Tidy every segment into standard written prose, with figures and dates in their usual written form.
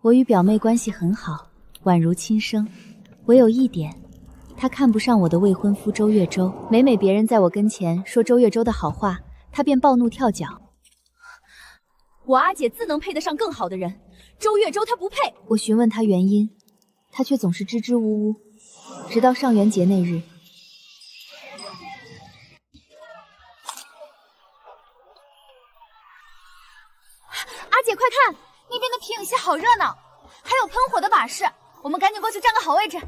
我与表妹关系很好，宛如亲生。唯有一点，她看不上我的未婚夫周月舟。每别人在我跟前说周月舟的好话，她便暴怒跳脚。我阿姐自能配得上更好的人，周月舟她不配。我询问她原因，她却总是支支吾吾。直到上元节那日，阿姐快看，那边的皮影戏好热闹，还有喷火的把式，我们赶紧过去占个好位置。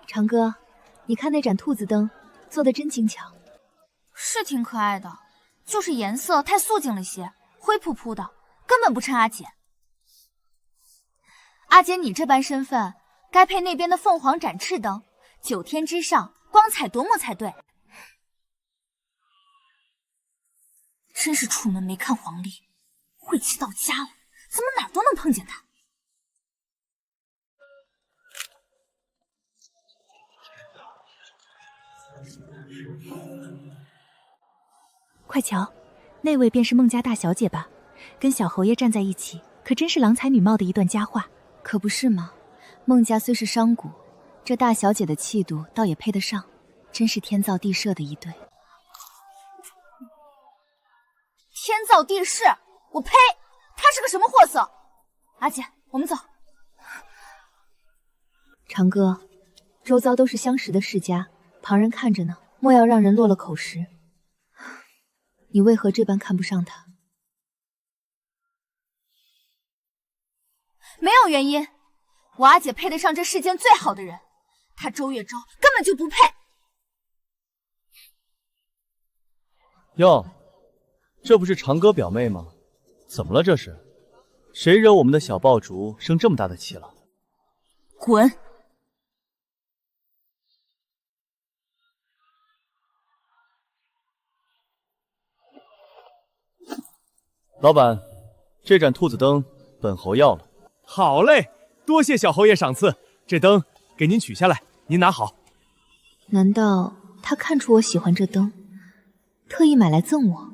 长哥，你看那盏兔子灯做的真精巧，是挺可爱的，就是颜色太素净了些，灰扑扑的，根本不衬阿姐。阿姐，你这般身份，该配那边的凤凰展翅灯，9天之上，光彩夺目才对。真是出门没看黄历，晦气到家了，怎么哪儿都能碰见他？快瞧，那位便是孟家大小姐吧？跟小侯爷站在一起，可真是郎才女貌的一段佳话。可不是吗？孟家虽是商贾，这大小姐的气度倒也配得上，真是天造地设的一对。天造地设？我呸！他是个什么货色？阿姐，我们走。长哥，周遭都是相识的世家，旁人看着呢，莫要让人落了口实。你为何这般看不上他？没有原因，我阿姐配得上这世间最好的人，她周月舟根本就不配。哟，这不是长哥表妹吗？怎么了这是？谁惹我们的小爆竹生这么大的气了？滚！老板，这盏兔子灯本侯要了。好嘞，多谢小侯爷赏赐，这灯给您取下来，您拿好。难道他看出我喜欢这灯，特意买来赠我？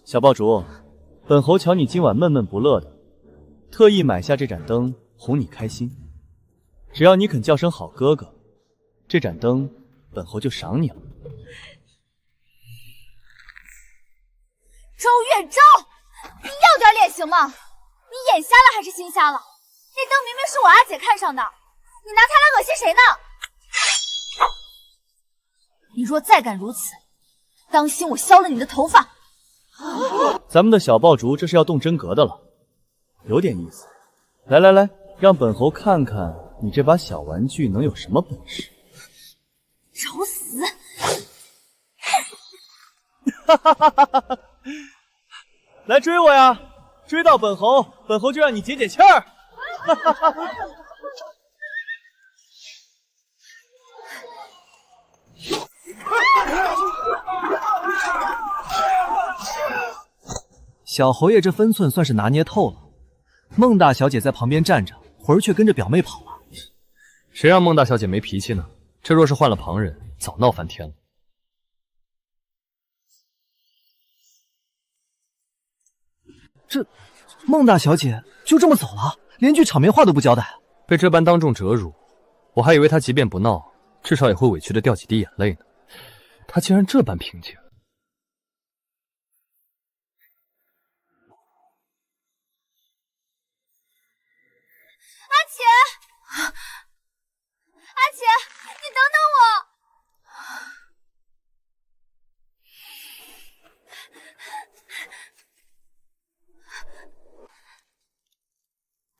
小爆竹，本侯瞧你今晚闷闷不乐的，特意买下这盏灯哄你开心。只要你肯叫声好哥哥，这盏灯本侯就赏你了。周月舟，你要点脸行吗？你眼瞎了还是心瞎了？那灯明明是我阿姐看上的，你拿它来恶心谁呢？你若再敢如此，当心我削了你的头发！咱们的小爆竹这是要动真格的了，有点意思。来来来，让本侯看看你这把小玩具能有什么本事。找死！哈哈哈哈哈！来追我呀！追到本侯，本侯就让你解解气儿。哈哈哈哈！小侯爷这分寸算是拿捏透了。孟大小姐在旁边站着，魂儿却跟着表妹跑了。谁让孟大小姐没脾气呢？这若是换了旁人，早闹翻天了。这孟大小姐就这么走了，连句场面话都不交代。被这般当众折辱，我还以为她即便不闹，至少也会委屈的掉几滴眼泪呢。她竟然这般平静。阿姐，阿姐，你等等我！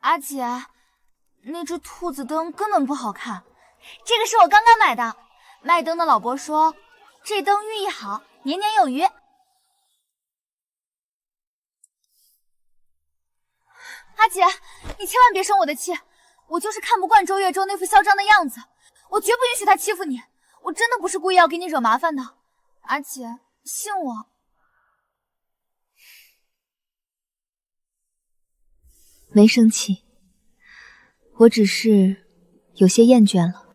阿姐，那只兔子灯根本不好看，这个是我刚刚买的。卖灯的老伯说，这灯寓意好，年年有余。阿姐，你千万别生我的气，我就是看不惯周月舟那副嚣张的样子，我绝不允许他欺负你。我真的不是故意要给你惹麻烦的，阿姐，信我。没生气，我只是有些厌倦了。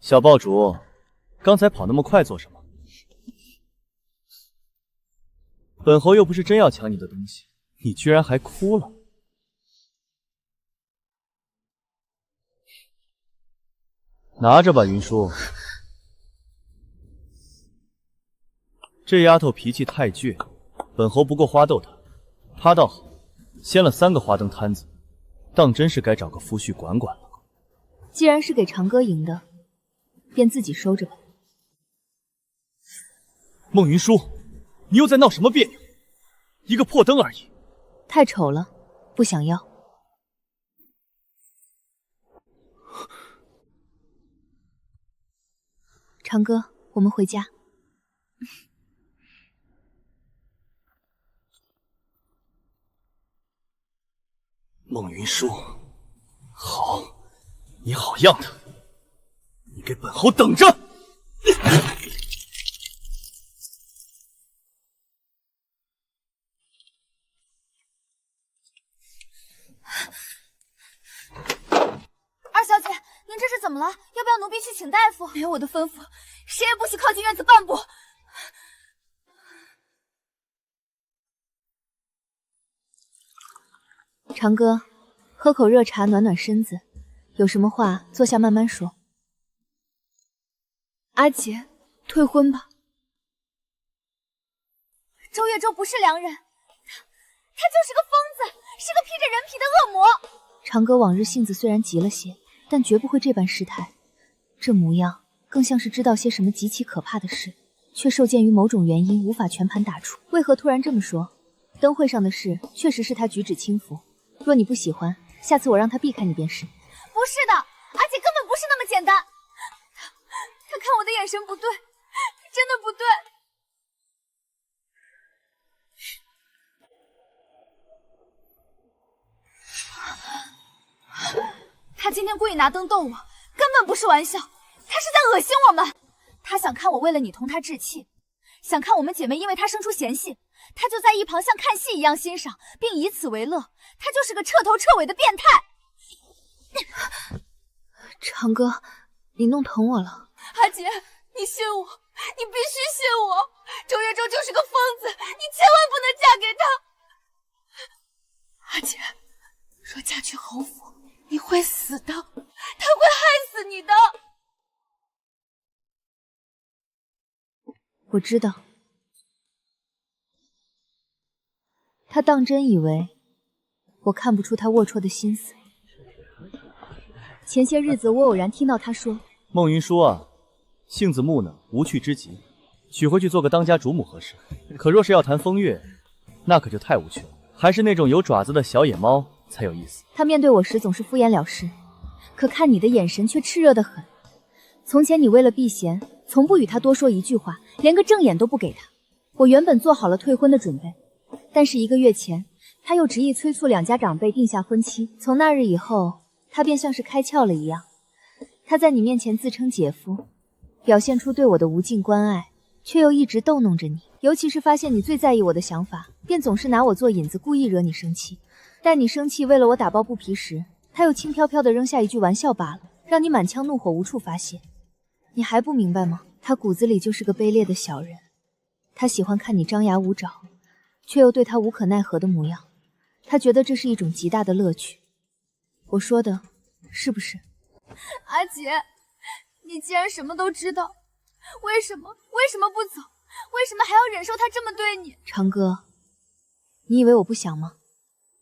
小爆竹，刚才跑那么快做什么？本侯又不是真要抢你的东西，你居然还哭了。拿着吧，云舒。这丫头脾气太倔，本侯不够花逗她。她倒好，掀了3个花灯摊子，当真是该找个夫婿管管了。既然是给长歌赢的，便自己收着吧。孟云舒，你又在闹什么别扭？一个破灯而已。太丑了，不想要。长歌，我们回家。孟云舒，好，你好样的！你给本侯等着！二小姐，您这是怎么了？要不要奴婢去请大夫？没有我的吩咐，谁也不许靠近院子半步。长歌，喝口热茶暖暖身子，有什么话坐下慢慢说。阿姐，退婚吧。周月舟不是良人，他就是个疯子，是个披着人皮的恶魔。长歌往日性子虽然急了些，但绝不会这般失态，这模样更像是知道些什么极其可怕的事，却受限于某种原因无法全盘打出。为何突然这么说？灯会上的事确实是他举止轻浮，若你不喜欢，下次我让他避开你便是。不是的，阿姐根本不是那么简单。他看我的眼神不对，真的不对。他今天故意拿灯逗我，根本不是玩笑，他是在恶心我们。他想看我为了你同他置气，想看我们姐妹因为他生出嫌隙，他就在一旁像看戏一样欣赏，并以此为乐。他就是个彻头彻尾的变态。长歌，你弄疼我了。阿姐，你信我，你必须信我。周月舟就是个疯子，你千万不能嫁给他。阿姐，若嫁去侯府，你会死的，他会害死你的。我知道。他当真以为我看不出他龌龊的心思。前些日子我偶然听到他说，孟云舒啊，性子木讷，无趣之极，娶回去做个当家主母合适。可若是要谈风月，那可就太无趣了，还是那种有爪子的小野猫才有意思。他面对我时总是敷衍了事，可看你的眼神却炽热得很。从前你为了避嫌，从不与他多说一句话，连个正眼都不给他。我原本做好了退婚的准备，但是1个月前，他又执意催促2家长辈定下婚期。从那日以后，他便像是开窍了一样。他在你面前自称姐夫，表现出对我的无尽关爱，却又一直逗弄着你。尤其是发现你最在意我的想法，便总是拿我做引子，故意惹你生气。待你生气为了我打抱不平时，他又轻飘飘地扔下一句玩笑罢了，让你满腔怒火无处发泄。你还不明白吗？他骨子里就是个卑劣的小人，他喜欢看你张牙舞爪，却又对他无可奈何的模样，他觉得这是一种极大的乐趣。我说的是不是？阿姐，你既然什么都知道，为什么不走？为什么还要忍受他这么对你？长歌，你以为我不想吗？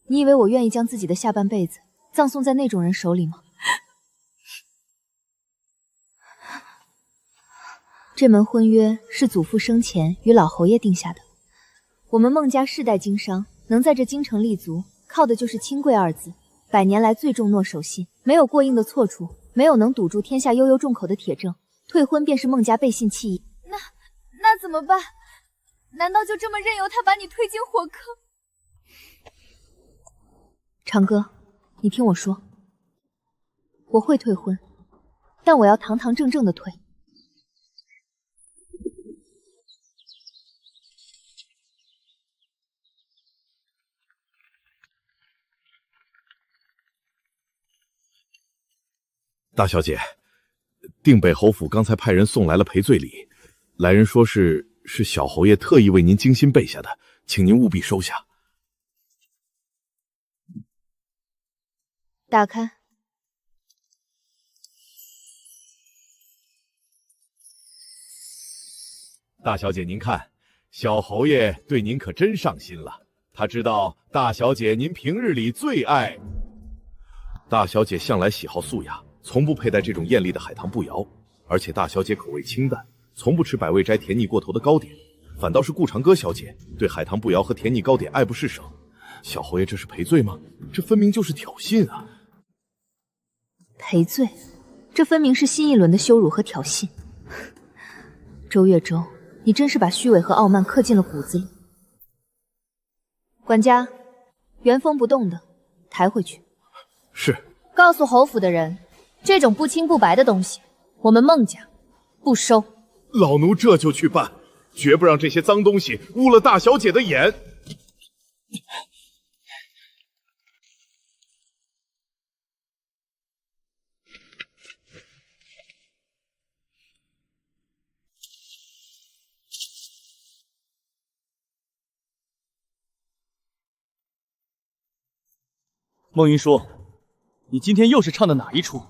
你以为我愿意将自己的下半辈子葬送在那种人手里吗？这门婚约是祖父生前与老侯爷定下的。我们孟家世代经商，能在这京城立足，靠的就是清贵2字。100年来最重诺守信，没有过硬的错处，没有能堵住天下悠悠众口的铁证。退婚便是孟家背信弃义。那怎么办？难道就这么任由他把你推进火坑？长歌，你听我说，我会退婚，但我要堂堂正正的退。大小姐，定北侯府刚才派人送来了赔罪礼，来人说是小侯爷特意为您精心备下的，请您务必收下。打开。大小姐，您看，小侯爷对您可真上心了。他知道大小姐您平日里最爱。大小姐向来喜好素雅，从不佩戴这种艳丽的海棠步摇，而且大小姐口味清淡，从不吃百味斋甜腻过头的糕点，反倒是顾长歌小姐对海棠步摇和甜腻糕点爱不释手。小侯爷这是赔罪吗？这分明就是挑衅啊！赔罪？这分明是新一轮的羞辱和挑衅。周月舟，你真是把虚伪和傲慢刻进了骨子里。管家，原封不动的抬回去。是。告诉侯府的人，这种不清不白的东西，我们孟家不收。老奴这就去办，绝不让这些脏东西污了大小姐的眼。孟云舒，你今天又是唱的哪一出？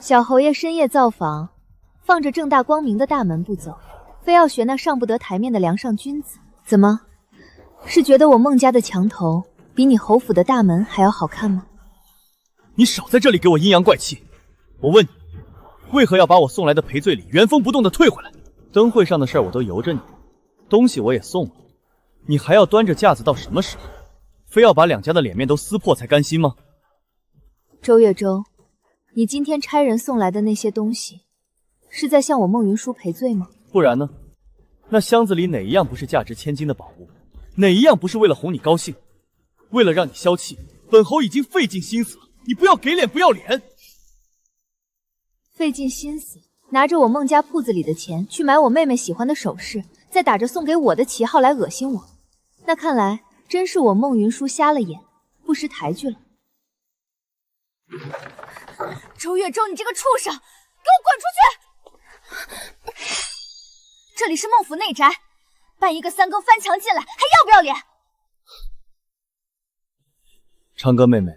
小侯爷深夜造访，放着正大光明的大门不走，非要学那上不得台面的梁上君子。怎么，是觉得我孟家的墙头比你侯府的大门还要好看吗？你少在这里给我阴阳怪气！我问你，为何要把我送来的赔罪礼原封不动的退回来？灯会上的事儿我都由着你，东西我也送了，你还要端着架子到什么时候？非要把两家的脸面都撕破才甘心吗？周月舟，你今天差人送来的那些东西，是在向我孟云舒赔罪吗？不然呢？那箱子里哪一样不是价值千金的宝物？哪一样不是为了哄你高兴？为了让你消气，本侯已经费尽心思了，你不要给脸不要脸！费尽心思，拿着我孟家铺子里的钱去买我妹妹喜欢的首饰，再打着送给我的旗号来恶心我，那看来真是我孟云舒瞎了眼，不识抬举了。周月舟，你这个畜生，给我滚出去！这里是孟府内宅，搬一个三更翻墙进来，还要不要脸？长歌妹妹，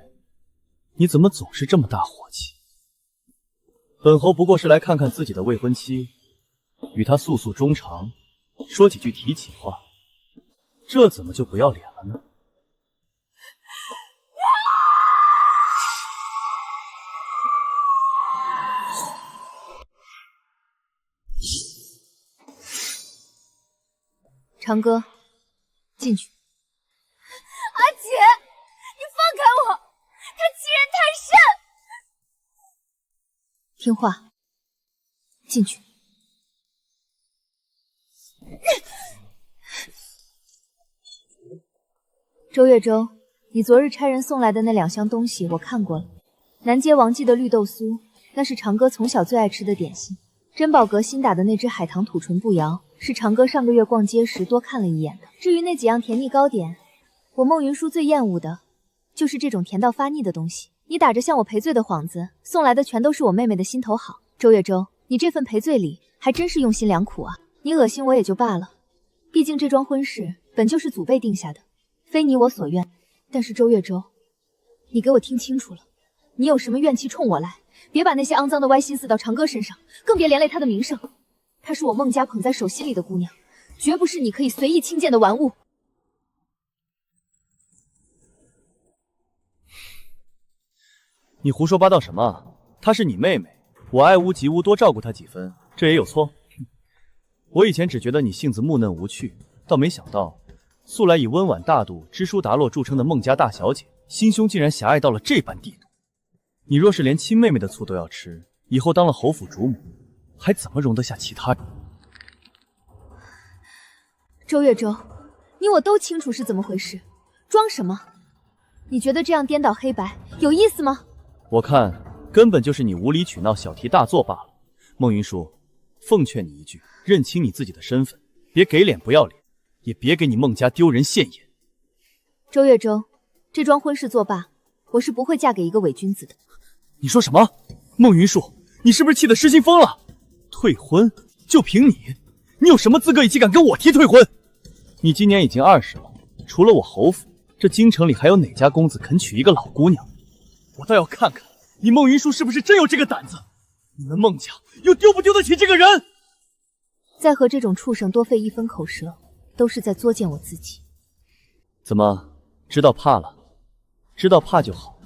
你怎么总是这么大火气？本侯不过是来看看自己的未婚妻，与她诉诉衷肠，说几句提起话，这怎么就不要脸了呢？长歌，进去。阿姐，你放开我！他欺人太甚！听话，进去。周月舟，你昨日差人送来的那2箱东西我看过了。南街王记的绿豆酥，那是长歌从小最爱吃的点心。珍宝阁新打的那只海棠土唇步摇，是长歌上个月逛街时多看了一眼的。至于那几样甜腻糕点，我孟云舒最厌恶的就是这种甜到发腻的东西。你打着向我赔罪的幌子，送来的全都是我妹妹的心头好。周月舟，你这份赔罪礼还真是用心良苦啊！你恶心我也就罢了，毕竟这桩婚事本就是祖辈定下的，非你我所愿。但是周月舟，你给我听清楚了，你有什么怨气冲我来，别把那些肮脏的歪心思到长歌身上，更别连累他的名声。她是我孟家捧在手心里的姑娘，绝不是你可以随意轻贱的玩物。你胡说八道什么啊？她是你妹妹，我爱屋及乌，多照顾她几分，这也有错？我以前只觉得你性子木讷无趣，倒没想到素来以温婉大度、知书达落著称的孟家大小姐，心胸竟然狭隘到了这般地步。你若是连亲妹妹的醋都要吃，以后当了侯府主母，还怎么容得下其他人？周月舟，你我都清楚是怎么回事，装什么？你觉得这样颠倒黑白有意思吗？我看根本就是你无理取闹、小题大做罢了。孟云舒，奉劝你一句，认清你自己的身份，别给脸不要脸，也别给你孟家丢人现眼。周月舟，这桩婚事作罢，我是不会嫁给一个伪君子的。你说什么？孟云树，你是不是气得失心疯了？退婚？就凭你？你有什么资格以及敢跟我提退婚？你今年已经20了，除了我侯府，这京城里还有哪家公子肯娶一个老姑娘？我倒要看看你孟云树是不是真有这个胆子。你们孟家又丢不丢得起这个人？再和这种畜生多费一分口舌，都是在作践我自己。怎么，知道怕了？知道怕就好，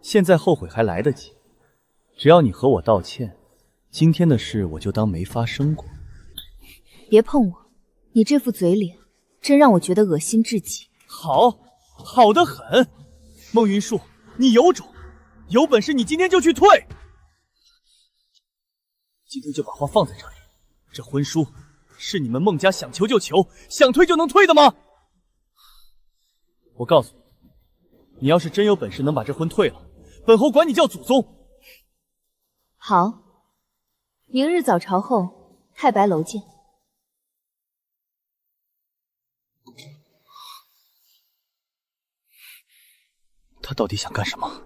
现在后悔还来得及。只要你和我道歉，今天的事我就当没发生过。别碰我，你这副嘴脸真让我觉得恶心至极。好，好得很。孟云树，你有种，有本事你今天就去退。今天就把话放在这里，这婚书是你们孟家想求就求，想退就能退的吗？我告诉你，你要是真有本事能把这婚退了，本侯管你叫祖宗。好，明日早朝后，太白楼见。他到底想干什么？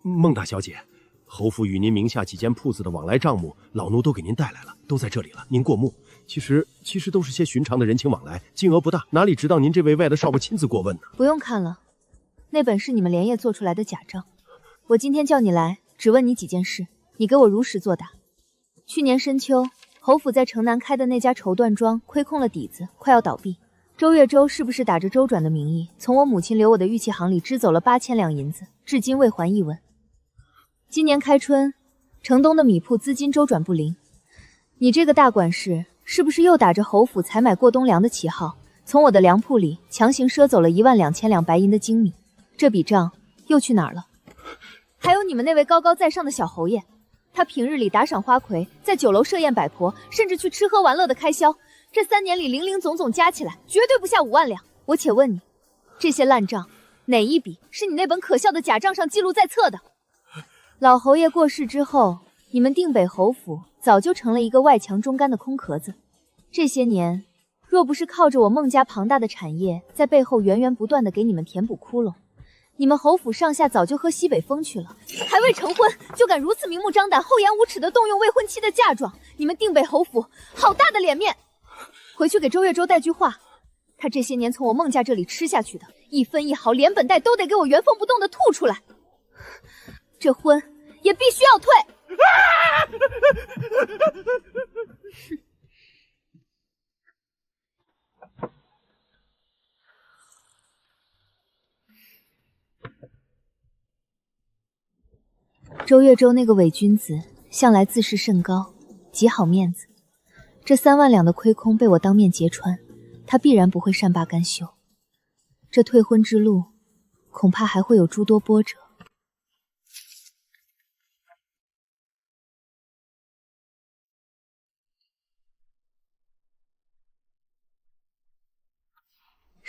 孟大小姐，侯府与您名下几间铺子的往来账目，老奴都给您带来了，都在这里了。您过目。其实都是些寻常的人情往来，金额不大，哪里值到您这位外的少伯亲自过问呢？不用看了，那本是你们连夜做出来的假账。我今天叫你来，只问你几件事，你给我如实作答。去年深秋，侯府在城南开的那家绸缎庄亏空了底子，快要倒闭。周月周是不是打着周转的名义，从我母亲留我的玉器行里支走了8000两银子，至今未还一文？今年开春，城东的米铺资金周转不灵，你这个大管事是不是又打着侯府采买过冬粮的旗号，从我的粮铺里强行赊走了12000两白银的精米？这笔账又去哪儿了？还有你们那位高高在上的小侯爷，他平日里打赏花魁，在酒楼设宴摆婆，甚至去吃喝玩乐的开销，这3年里零零总总加起来，绝对不下5万两。我且问你，这些烂账，哪一笔是你那本可笑的假账上记录在册的？老侯爷过世之后，你们定北侯府早就成了一个外强中干的空壳子。这些年，若不是靠着我孟家庞大的产业，在背后源源不断的给你们填补窟窿，你们侯府上下早就喝西北风去了。还未成婚，就敢如此明目张胆、厚颜无耻的动用未婚妻的嫁妆，你们定北侯府好大的脸面！回去给周月周带句话，他这些年从我孟家这里吃下去的一分一毫，连本带都得给我原封不动的吐出来。这婚也必须要退！周月周那个伪君子，向来自视甚高，极好面子。这3万两的亏空被我当面揭穿，他必然不会善罢甘休。这退婚之路，恐怕还会有诸多波折。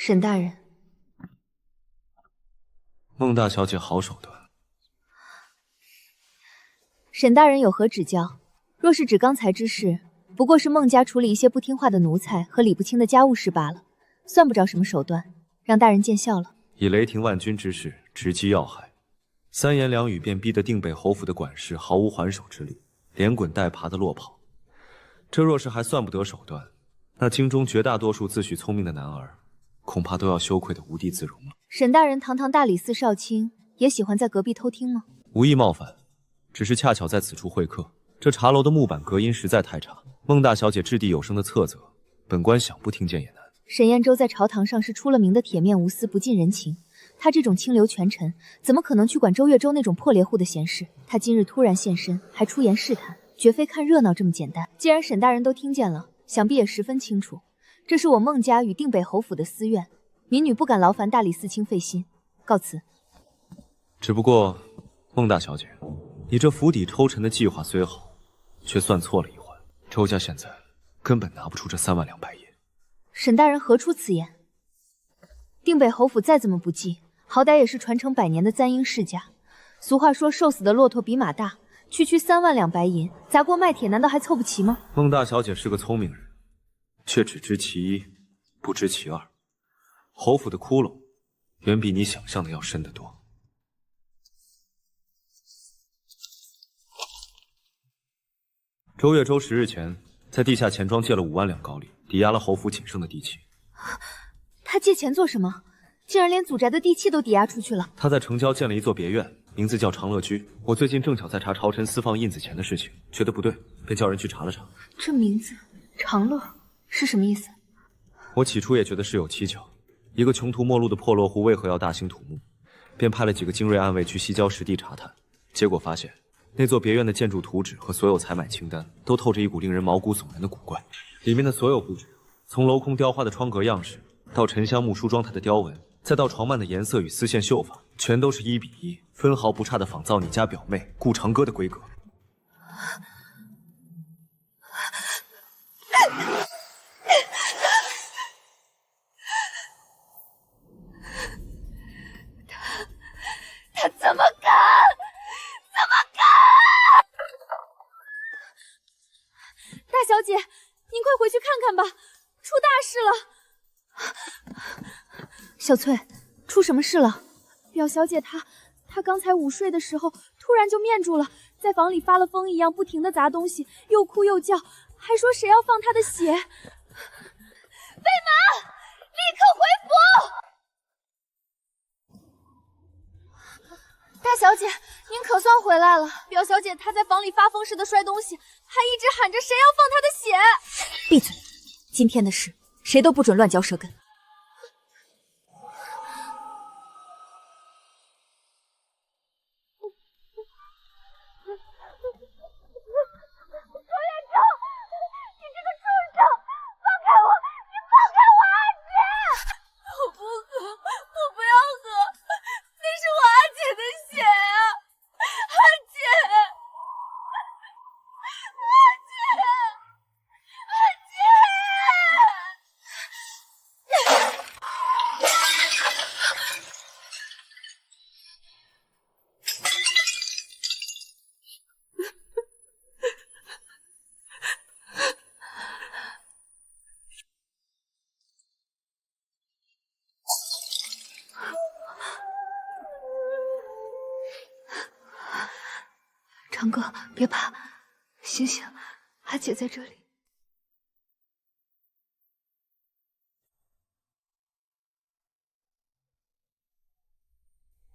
沈大人，孟大小姐好手段。沈大人有何指教？若是指刚才之事，不过是孟家处理一些不听话的奴才和理不清的家务事罢了，算不着什么手段，让大人见笑了。以雷霆万钧之势直击要害，3言2语便逼得定北侯府的管事毫无还手之力，连滚带爬的落跑。这若是还算不得手段，那京中绝大多数自诩聪明的男儿，恐怕都要羞愧得无地自容了。沈大人堂堂大理寺少卿，也喜欢在隔壁偷听吗？无意冒犯，只是恰巧在此处会客。这茶楼的木板隔音实在太差，孟大小姐掷地有声的侧责，本官想不听见也难。沈彦州在朝堂上是出了名的铁面无私、不近人情，他这种清流权臣，怎么可能去管周月州那种破猎户的闲事？他今日突然现身，还出言试探，绝非看热闹这么简单。既然沈大人都听见了，想必也十分清楚，这是我孟家与定北侯府的私怨，民女不敢劳烦大理寺卿费心，告辞。只不过，孟大小姐，你这釜底抽尘的计划虽好，却算错了一环。周家现在根本拿不出这3万两白银。沈大人何出此言？定北侯府再怎么不济，好歹也是传承100年的簪缨世家。俗话说，瘦死的骆驼比马大，区区3万两白银，砸锅卖铁难道还凑不齐吗？孟大小姐是个聪明人，却只知其一，不知其二。侯府的窟窿远比你想象的要深得多。周月舟10日前在地下钱庄借了5万两高利，抵押了侯府仅剩的地契。他借钱做什么？竟然连祖宅的地契都抵押出去了。他在城郊建了一座别院，名字叫长乐居。我最近正巧在查朝臣私放印子钱的事情，觉得不对，便叫人去查了查。这名字长乐是什么意思？我起初也觉得事有蹊跷，一个穷途末路的破落户为何要大兴土木，便派了几个精锐暗卫去西郊实地查探。结果发现，那座别院的建筑图纸和所有采买清单都透着一股令人毛骨悚然的古怪。里面的所有布置，从镂空雕花的窗格样式，到沉香木梳妆台的雕纹，再到床幔的颜色与丝线绣法，全都是1比1，分毫不差的仿造你家表妹顾长歌的规格。他怎么敢？怎么敢？大小姐，您快回去看看吧，出大事了！小翠，出什么事了？表小姐她刚才午睡的时候突然就面住了，在房里发了疯一样，不停地砸东西，又哭又叫，还说谁要放她的血。备马，立刻回府！大小姐，您可算回来了。表小姐她在房里发疯似的摔东西，还一直喊着谁要放她的血。闭嘴！今天的事，谁都不准乱嚼舌根。长哥，别怕，醒醒，阿姐在这里。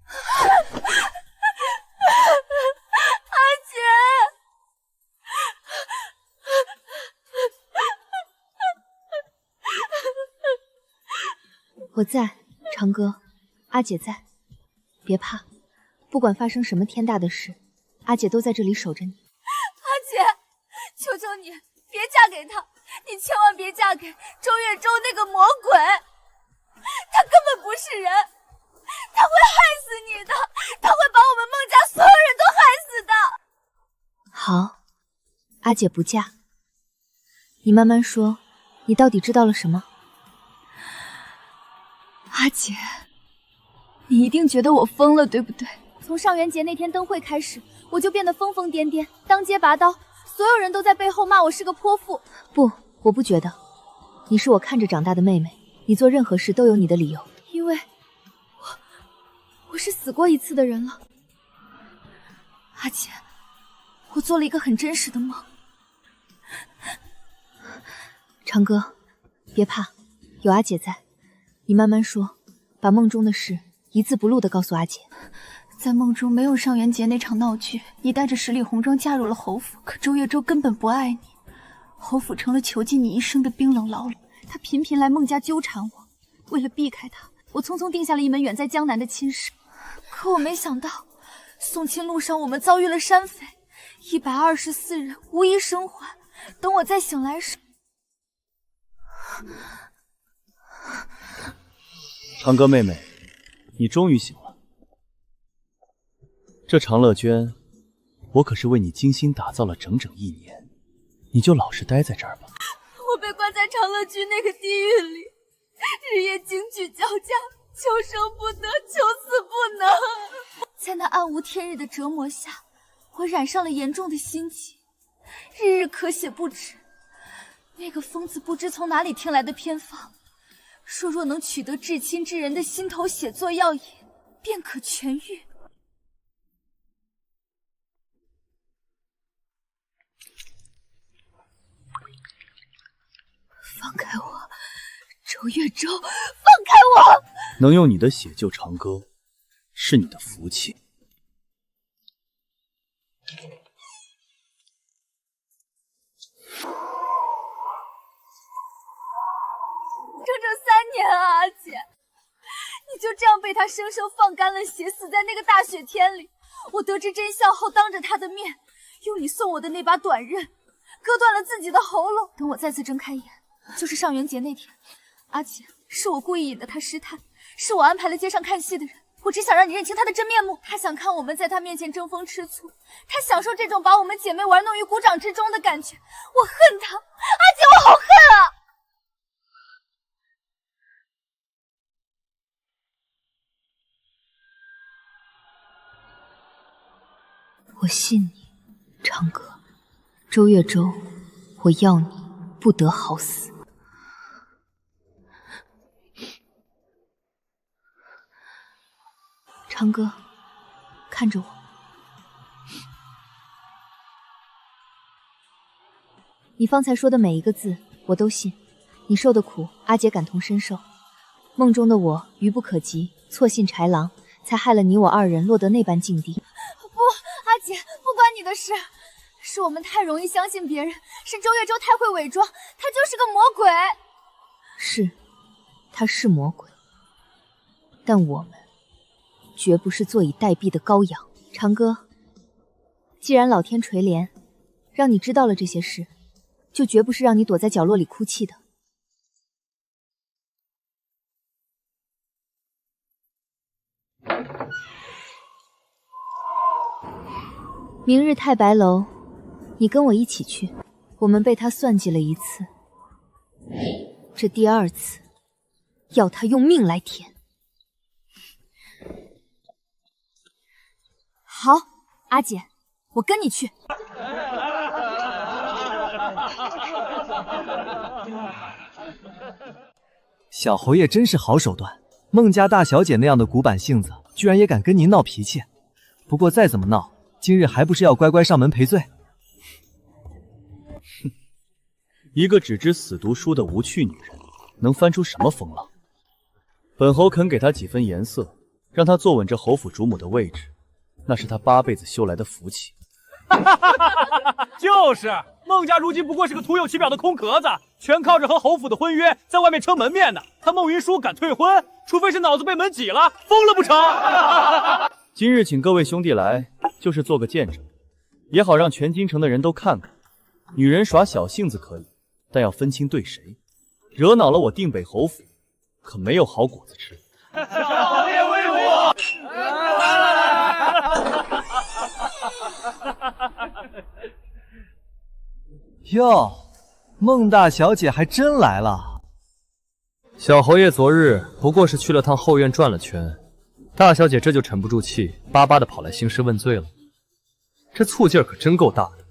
阿姐，我在，长哥，阿姐在，别怕，不管发生什么天大的事，阿姐都在这里守着你。阿姐，求求你别嫁给他，你千万别嫁给周月舟那个魔鬼，他根本不是人，他会害死你的，他会把我们孟家所有人都害死的。好，阿姐不嫁。你慢慢说，你到底知道了什么？阿姐，你一定觉得我疯了，对不对？从上元节那天灯会开始，我就变得疯疯癫癫，当街拔刀，所有人都在背后骂我是个泼妇。不，我不觉得，你是我看着长大的妹妹，你做任何事都有你的理由。因为我是死过一次的人了。阿姐，我做了一个很真实的梦。长哥，别怕，有阿姐在，你慢慢说，把梦中的事一字不漏地告诉阿姐。在梦中没有上元节那场闹剧，你带着10里红妆嫁入了侯府，可周月舟根本不爱你，侯府成了囚禁你一生的冰冷牢笼。他频频来孟家纠缠我，为了避开他，我匆匆定下了一门远在江南的亲事。可我没想到，送亲路上我们遭遇了山匪，124人无一生还。等我再醒来时，长歌妹妹，你终于醒了。这长乐娟，我可是为你精心打造了整整1年，你就老实待在这儿吧。我被关在长乐居那个地狱里，日夜惊惧交加，求生不得，求死不能。在那暗无天日的折磨下，我染上了严重的心疾，日日咳血不止。那个疯子不知从哪里听来的偏方，说若能取得至亲之人的心头血做药引，便可痊愈。放开我，周月舟，放开我！能用你的血救长歌，是你的福气。整整3年啊，阿姐，你就这样被他生生放干了血，死在那个大雪天里。我得知真相后，当着他的面，用你送我的那把短刃，割断了自己的喉咙。等我再次睁开眼，就是上元节那天。阿姐，是我故意引得他失态，是我安排了街上看戏的人。我只想让你认清他的真面目。他想看我们在他面前争风吃醋，他享受这种把我们姐妹玩弄于股掌之中的感觉。我恨他，阿姐，我好恨啊！我信你，长歌，周月舟，我要你不得好死。长歌，看着我。你方才说的每一个字，我都信。你受的苦，阿姐感同身受。梦中的我愚不可及，错信豺狼，才害了你我2人落得那般境地。不，阿姐，不关你的事，是我们太容易相信别人，是周月舟太会伪装，他就是个魔鬼。是，他是魔鬼，但我们绝不是坐以待毙的羔羊。长歌，既然老天垂怜，让你知道了这些事，就绝不是让你躲在角落里哭泣的。明日太白楼，你跟我一起去。我们被他算计了1次，这第2次，要他用命来填。好，阿姐，我跟你去。小侯爷真是好手段，孟家大小姐那样的古板性子，居然也敢跟您闹脾气。不过再怎么闹，今日还不是要乖乖上门赔罪？哼，一个只知死读书的无趣女人，能翻出什么风浪？本侯肯给她几分颜色，让她坐稳这侯府主母的位置，那是她8辈子修来的福气。就是孟家如今不过是个徒有其表的空壳子，全靠着和侯府的婚约在外面撑门面呢。他孟云舒敢退婚，除非是脑子被门挤了，疯了不成？今日请各位兄弟来，就是做个见证，也好让全京城的人都看看，女人耍小性子可以，但要分清对谁，惹恼了我定北侯府，可没有好果子吃。小侯爷威武！哟，孟大小姐还真来了。小侯爷昨日不过是去了趟后院转了圈，大小姐这就沉不住气，巴巴的跑来兴师问罪了。这醋劲儿可真够大的。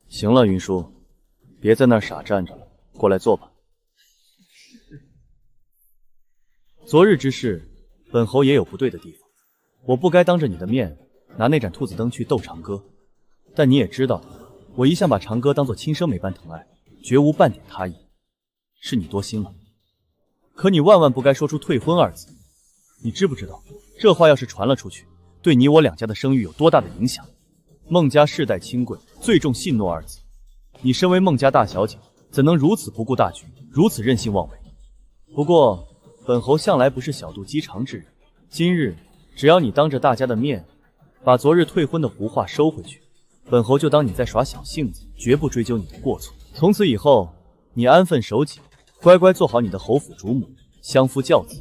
行了，云舒，别在那儿傻站着了，过来坐吧。昨日之事，本侯也有不对的地方，我不该当着你的面拿那盏兔子灯去斗长歌，但你也知道，我一向把长歌当作亲生妹般疼爱，绝无半点他意，是你多心了。可你万万不该说出退婚2字，你知不知道，这话要是传了出去，对你我2家的声誉有多大的影响？孟家世代清贵，最重信诺2字。你身为孟家大小姐，怎能如此不顾大局，如此任性妄为？不过，本侯向来不是小肚鸡肠之人。今日只要你当着大家的面，把昨日退婚的胡话收回去，本侯就当你在耍小性子，绝不追究你的过错。从此以后，你安分守己，乖乖做好你的侯府主母，相夫教子。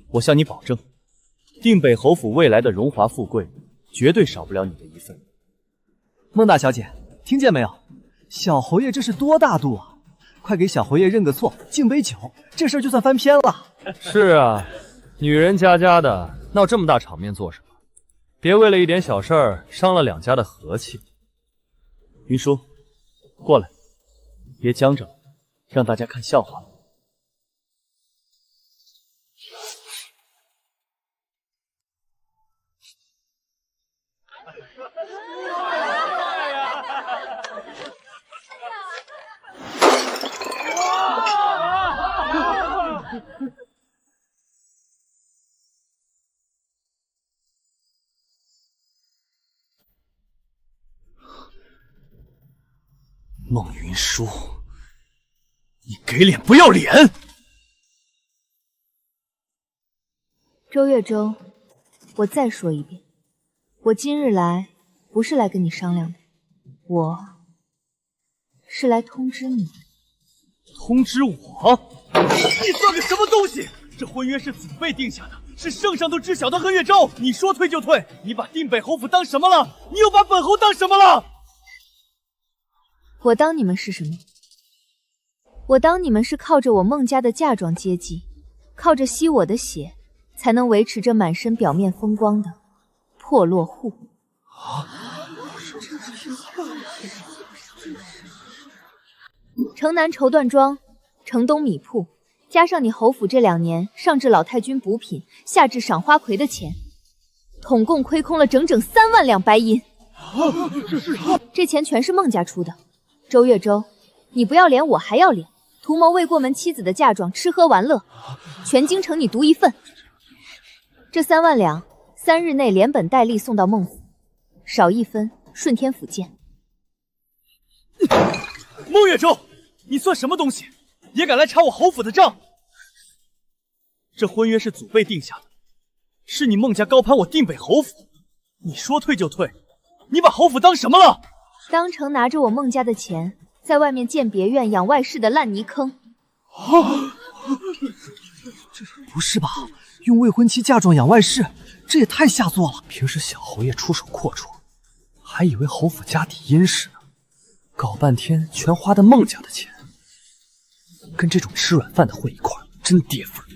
我向你保证，定北侯府未来的荣华富贵，绝对少不了你的一份。孟大小姐，听见没有？小侯爷这是多大度啊！快给小侯爷认个错，敬杯酒，这事儿就算翻篇了。是啊，女人家家的，闹这么大场面做什么？别为了一点小事儿伤了两家的和气。云舒，过来，别僵着了，让大家看笑话了。孟云舒，你给脸不要脸！周月舟，我再说一遍，我今日来不是来跟你商量的，我是来通知你。通知我？你算个什么东西？这婚约是祖辈定下的，是圣上都知晓的和月舟，你说退就退？你把定北侯府当什么了？你又把本侯当什么了？我当你们是什么？我当你们是靠着我孟家的嫁妆接济，靠着吸我的血，才能维持着满身表面风光的破落户。城南绸缎庄，城东米铺，加上你侯府这2年上至老太君补品，下至赏花魁的钱，统共亏空了整整3万两白银。这钱全是孟家出的。周月舟，你不要脸，我还要脸，图谋为过门妻子的嫁妆吃喝玩乐，全京城你独一份。这3万两，3日内连本带利送到孟府，少1分，顺天府见。孟月舟，你算什么东西，也敢来查我侯府的账？这婚约是祖辈定下的，是你孟家高攀我定北侯府，你说退就退，你把侯府当什么了？当成拿着我孟家的钱，在外面建别院养外室的烂泥坑。不是吧？用未婚妻嫁妆养外室，这也太下作了。平时小侯爷出手阔绰，还以为侯府家底殷实呢，搞半天全花的孟家的钱，跟这种吃软饭的混一块儿，真跌份。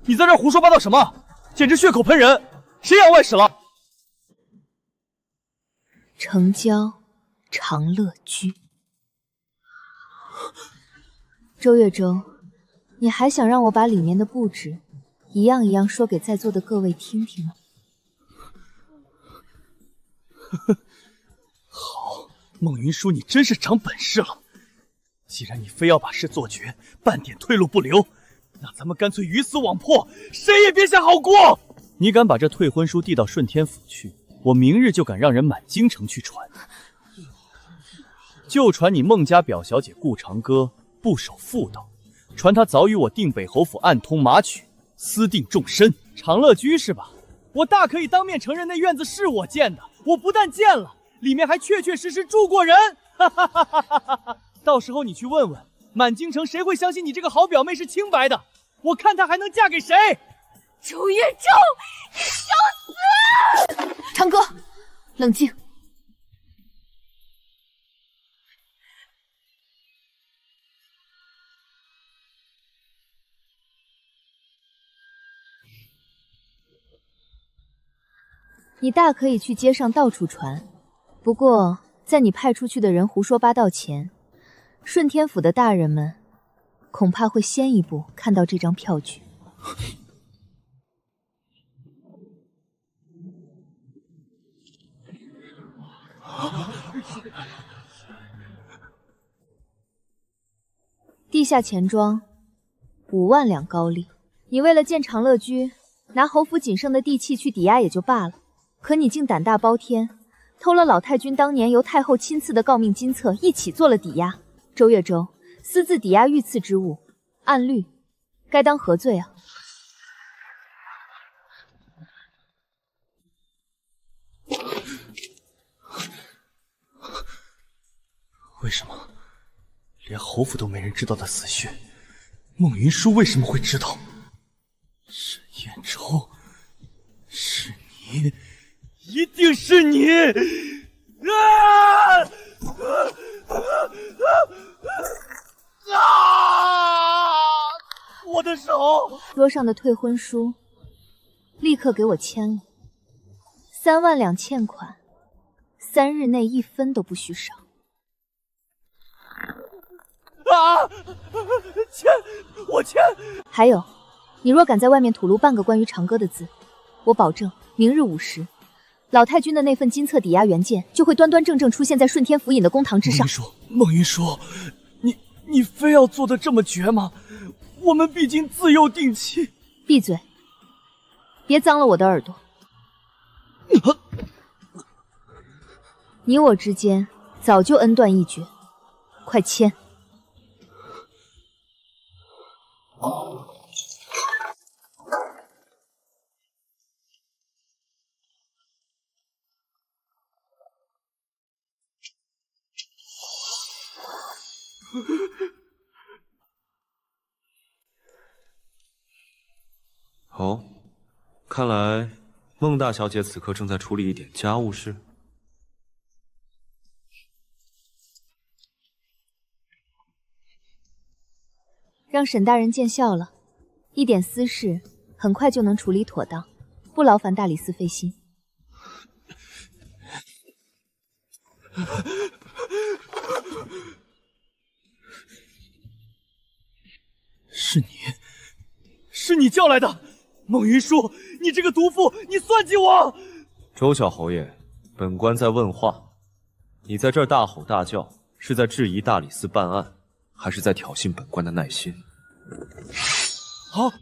你在这胡说八道什么？简直血口喷人！谁养外室了？城郊长乐居。周月舟，你还想让我把里面的布置一样一样说给在座的各位听听吗？好，孟云舒，你真是长本事了。既然你非要把事做绝，半点退路不留，那咱们干脆鱼死网破，谁也别想好过。你敢把这退婚书递到顺天府去，我明日就敢让人满京城去传。就传你孟家表小姐顾长歌不守妇道，传她早与我定北侯府暗通马曲，私定终身。长乐居是吧？我大可以当面承认那院子是我建的，我不但建了，里面还确确实实住过人。哈哈哈哈哈哈！到时候你去问问，满京城谁会相信你这个好表妹是清白的？我看她还能嫁给谁？周月舟，你找死！长歌，冷静。你大可以去街上到处传，不过在你派出去的人胡说八道前，顺天府的大人们恐怕会先一步看到这张票据。地下钱庄5万两高利，你为了建长乐居，拿侯府仅剩的地契去抵押也就罢了，可你竟胆大包天，偷了老太君当年由太后亲赐的诰命金册，一起做了抵押。周月舟，私自抵押御赐之物，按律该当何罪啊？为什么连侯府都没人知道的死穴，孟云舒为什么会知道？沈彦州，你，一定是你！我的手！桌上的退婚书，立刻给我签了。3万两欠款，3日内1分都不许少。我签！还有，你若敢在外面吐露半个关于长歌的字，我保证明日午时，老太君的那份金册抵押原件就会端端正正出现在顺天府尹的公堂之上。孟云舒，你非要做的这么绝吗？我们毕竟自幼定亲。闭嘴，别脏了我的耳朵。你我之间早就恩断义绝，快签。哦，看来孟大小姐此刻正在处理一点家务事。让沈大人见笑了，一点私事很快就能处理妥当，不劳烦大理寺费心。是你叫来的，孟云舒，你这个毒妇，你算计我！周小侯爷，本官在问话，你在这儿大吼大叫，是在质疑大理寺办案，还是在挑衅本官的耐心？好啊，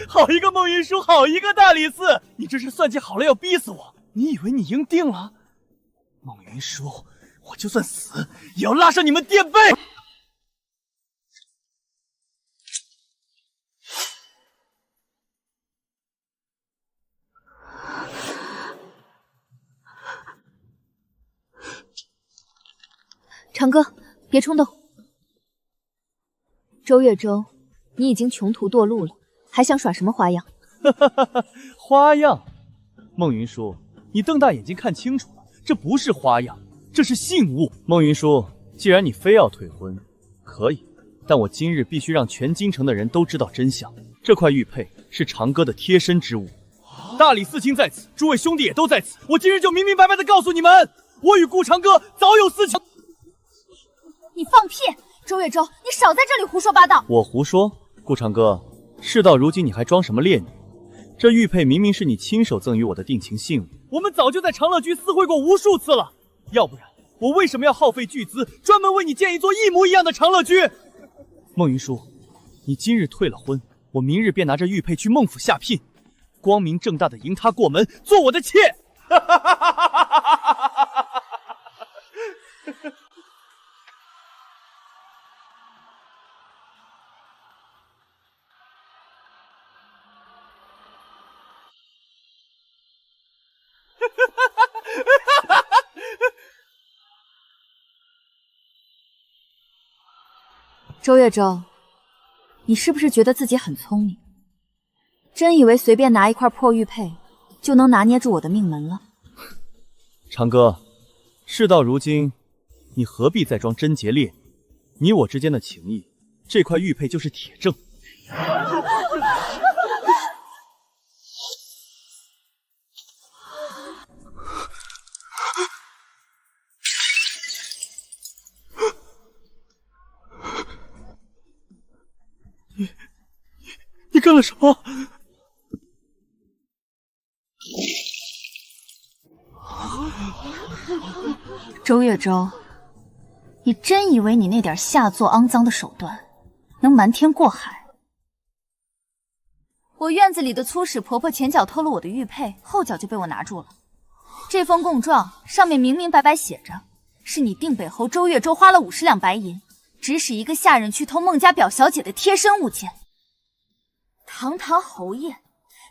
好一个孟云舒，好一个大理寺！你这是算计好了要逼死我？你以为你赢定了？孟云舒，我就算死也要拉上你们垫背！长歌，别冲动。周月舟，你已经穷途堕路了，还想耍什么花样？花样？孟云舒，你瞪大眼睛看清楚了，这不是花样，这是信物。孟云舒，既然你非要退婚，可以，但我今日必须让全京城的人都知道真相。这块玉佩是长歌的贴身之物。大理寺卿在此，诸位兄弟也都在此，我今日就明明白白的告诉你们，我与顾长歌早有私情。你放屁！周月舟，你少在这里胡说八道！我胡说？顾长歌，事到如今你还装什么烈女？这玉佩明明是你亲手赠予我的定情信物。我们早就在长乐居私会过无数次了，要不然我为什么要耗费巨资专门为你建一座一模一样的长乐居？孟云舒，你今日退了婚，我明日便拿着玉佩去孟府下聘，光明正大的迎她过门，做我的妾。周月舟，你是不是觉得自己很聪明？真以为随便拿一块破玉佩就能拿捏住我的命门了？长歌，事到如今，你何必再装贞洁烈女？你我之间的情谊，这块玉佩就是铁证。你干了什么？周月舟，你真以为你那点下作肮脏的手段能瞒天过海？我院子里的粗使婆婆前脚偷了我的玉佩，后脚就被我拿住了。这封供状上面明明白白写着，是你定北侯周月舟花了50两白银，指使一个下人去偷孟家表小姐的贴身物件。堂堂侯爷，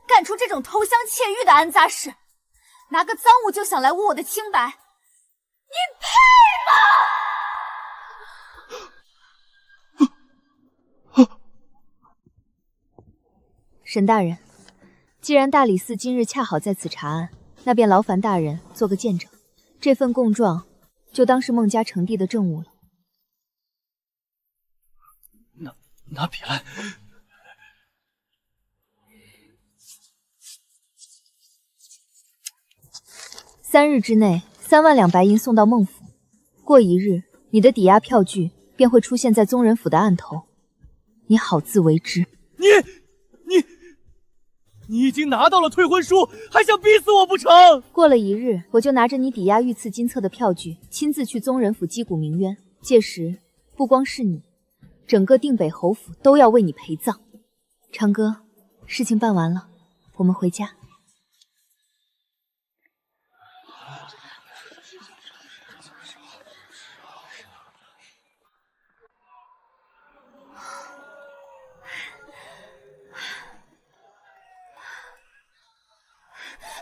干出这种偷香窃玉的安杂事，拿个赃物就想来污我的清白，你配吗？沈大人，既然大理寺今日恰好在此查案，那便劳烦大人做个见证。这份供状就当是孟家成帝的政务了。拿笔来。3日之内，3万两白银送到孟府。过1日，你的抵押票据便会出现在宗人府的案头。你好自为之。你已经拿到了退婚书，还想逼死我不成？过了1日，我就拿着你抵押御赐金册的票据，亲自去宗人府击鼓鸣冤。届时，不光是你，整个定北侯府都要为你陪葬。长哥，事情办完了，我们回家。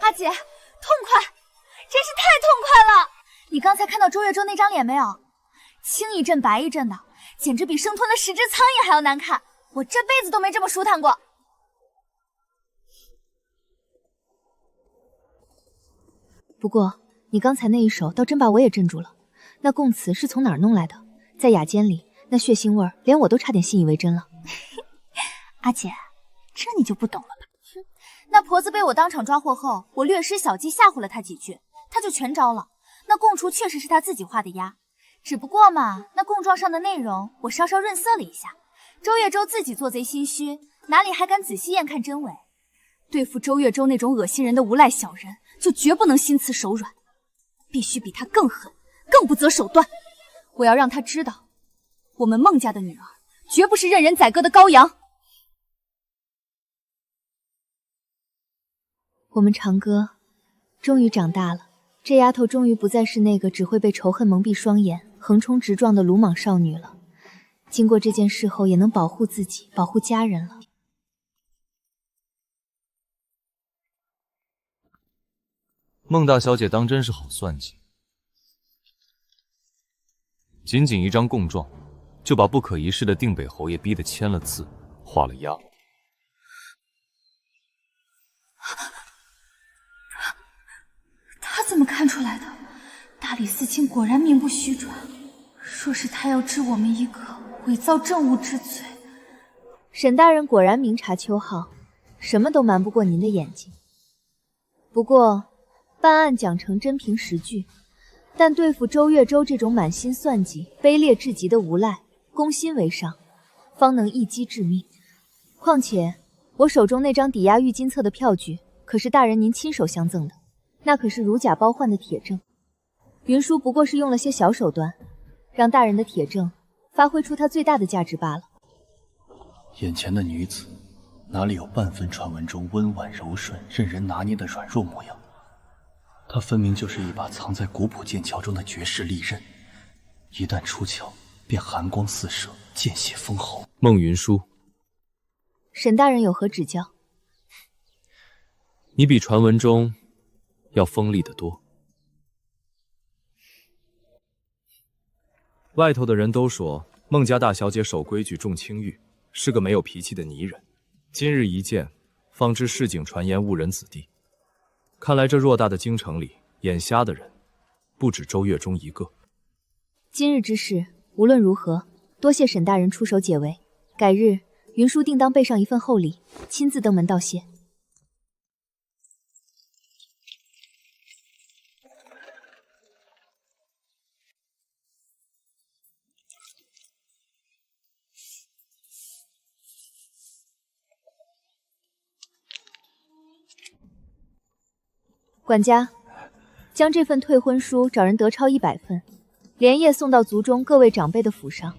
阿姐，痛快，真是太痛快了！你刚才看到周月舟那张脸没有？青一阵白一阵的，简直比生吞了10只苍蝇还要难看。我这辈子都没这么舒坦过。不过你刚才那一手倒真把我也镇住了。那供词是从哪儿弄来的？在雅间里，那血腥味儿，连我都差点信以为真了。阿姐，这你就不懂了吧？那婆子被我当场抓获后，我略施小计吓唬了她几句，她就全招了。那供出确实是她自己画的押，只不过嘛，那供状上的内容我稍稍润色了一下。周月舟自己做贼心虚，哪里还敢仔细验看真伪？对付周月舟那种恶心人的无赖小人，就绝不能心慈手软，必须比他更狠，更不择手段。我要让他知道，我们孟家的女儿绝不是任人宰割的羔羊。我们长歌终于长大了，这丫头终于不再是那个只会被仇恨蒙蔽双眼、横冲直撞的鲁莽少女了。经过这件事后，也能保护自己、保护家人了。孟大小姐当真是好算计，仅仅一张供状，就把不可一世的定北侯爷逼得签了字、画了押。他怎么看出来的？大理寺卿果然名不虚传，说是他要治我们一个伪造证物之罪。沈大人果然明察秋毫，什么都瞒不过您的眼睛。不过办案讲成真凭实据，但对付周月舟这种满心算计、卑劣至极的无赖，攻心为上，方能一击致命。况且我手中那张抵押玉金册的票据，可是大人您亲手相赠的，那可是如假包换的铁证。云舒不过是用了些小手段，让大人的铁证发挥出它最大的价值罢了。眼前的女子哪里有半分传闻中温婉柔顺、任人拿捏的软弱模样？她分明就是一把藏在古朴剑鞘中的绝世利刃，一旦出鞘，便寒光四射，见血封喉。孟云舒，沈大人有何指教？你比传闻中要锋利得多。外头的人都说孟家大小姐守规矩、重清誉，是个没有脾气的泥人。今日一见，方知市井传言误人子弟。看来这偌大的京城里，眼瞎的人不止周月中一个。今日之事，无论如何，多谢沈大人出手解围。改日，云舒定当备上一份厚礼，亲自登门道谢。管家，将这份退婚书找人得抄100份，连夜送到族中各位长辈的府上，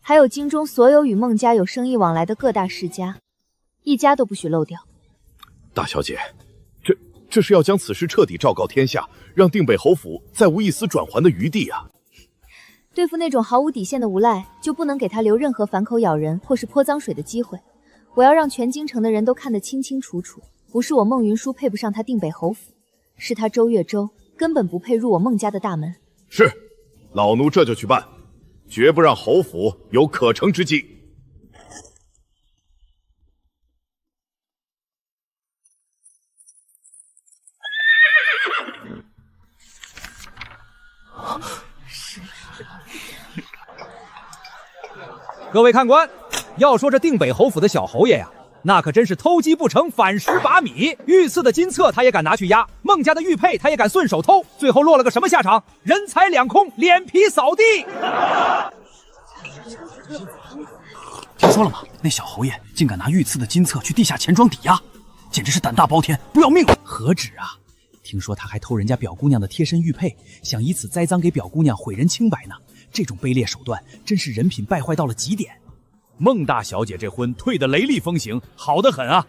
还有京中所有与孟家有生意往来的各大世家，一家都不许漏掉。大小姐，这是要将此事彻底昭告天下，让定北侯府再无一丝转圜的余地啊！对付那种毫无底线的无赖，就不能给他留任何反口咬人或是泼脏水的机会。我要让全京城的人都看得清清楚楚，不是我孟云舒配不上他定北侯府，是他周月舟根本不配入我孟家的大门。是，老奴这就去办，绝不让侯府有可乘之机。各位看官，要说这定北侯府的小侯爷呀，那可真是偷鸡不成反蚀把米。御赐的金册他也敢拿去压，孟家的玉佩他也敢顺手偷，最后落了个什么下场？人财两空，脸皮扫地。听说了吗？那小侯爷竟敢拿御赐的金册去地下钱庄抵押，简直是胆大包天，不要命了！何止啊！听说他还偷人家表姑娘的贴身玉佩，想以此栽赃给表姑娘毁人清白呢。这种卑劣手段，真是人品败坏到了极点。孟大小姐这婚退得雷厉风行，好得很啊！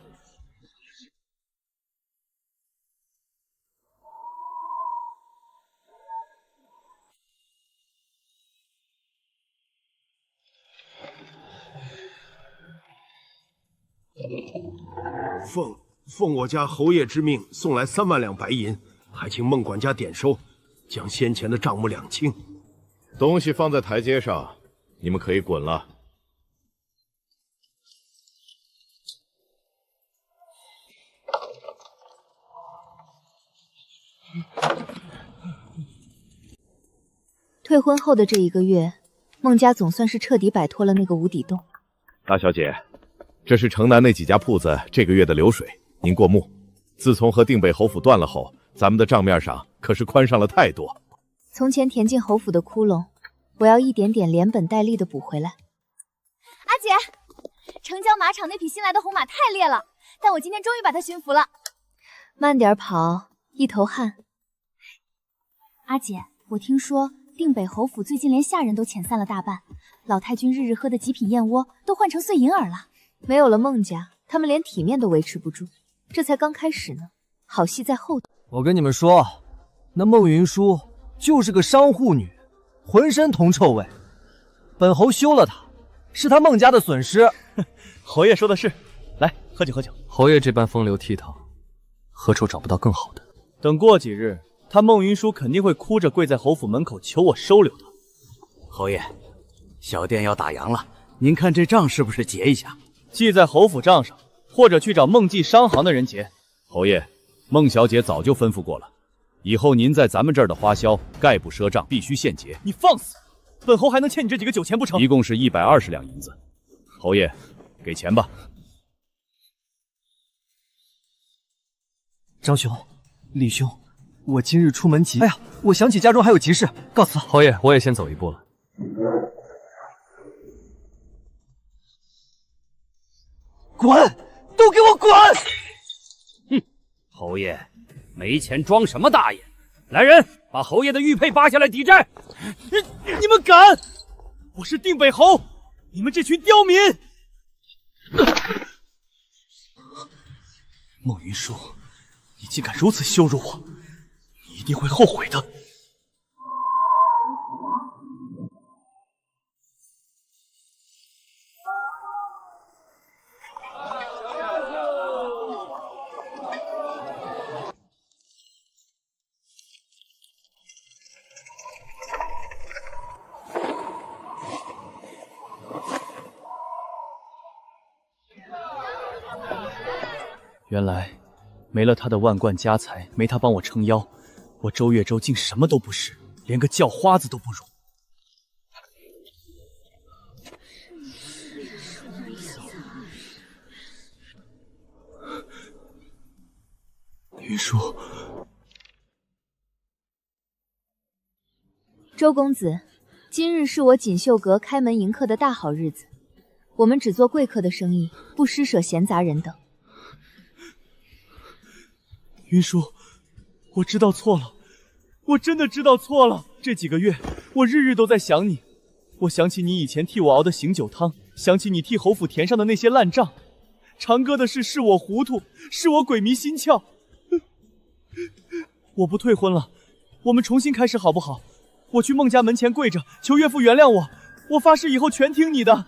奉我家侯爷之命，送来3万两白银，还请孟管家点收，将先前的账目两清。东西放在台阶上，你们可以滚了。退婚后的这1个月，孟家总算是彻底摆脱了那个无底洞。大小姐，这是城南那几家铺子这个月的流水，您过目。自从和定北侯府断了后，咱们的账面上可是宽上了太多。从前填进侯府的窟窿，我要一点点连本带利的补回来。阿姐，城郊马场那匹新来的红马太烈了，但我今天终于把它驯服了。慢点跑，一头汗。阿姐，我听说定北侯府最近连下人都遣散了大半，老太君日日喝的极品燕窝都换成碎银耳了。没有了孟家，他们连体面都维持不住，这才刚开始呢，好戏在后头。我跟你们说，那孟云舒就是个商户女，浑身铜臭味。本侯休了她，是他孟家的损失。侯爷说的是，来喝酒喝酒。侯爷这般风流倜傥，何愁找不到更好的？等过几日，他孟云舒肯定会哭着跪在侯府门口求我收留他。侯爷，小店要打烊了，您看这账是不是结一下？记在侯府账上，或者去找孟记商行的人结。侯爷，孟小姐早就吩咐过了，以后您在咱们这儿的花销概不赊账，必须现结。你放肆！本侯还能欠你这几个酒钱不成？一共是120两银子。侯爷，给钱吧。张兄，李兄，我今日出门急。哎呀，我想起家中还有急事，告辞。侯爷，我也先走一步了。滚！都给我滚！哼，侯爷，没钱装什么大爷？来人，把侯爷的玉佩扒下来抵债！你们敢！我是定北侯，你们这群刁民！孟云舒，你竟敢如此羞辱我，你一定会后悔的。原来没了他的万贯家财，没他帮我撑腰，我周月舟竟什么都不是，连个叫花子都不如。云舒，周公子，今日是我锦绣阁开门迎客的大好日子，我们只做贵客的生意，不施舍闲杂人等。云舒，我知道错了，我真的知道错了。这几个月，我日日都在想你，我想起你以前替我熬的醒酒汤，想起你替侯府填上的那些烂账。长歌的事是我糊涂，是我鬼迷心窍。我不退婚了，我们重新开始好不好？我去孟家门前跪着，求岳父原谅我，我发誓以后全听你的。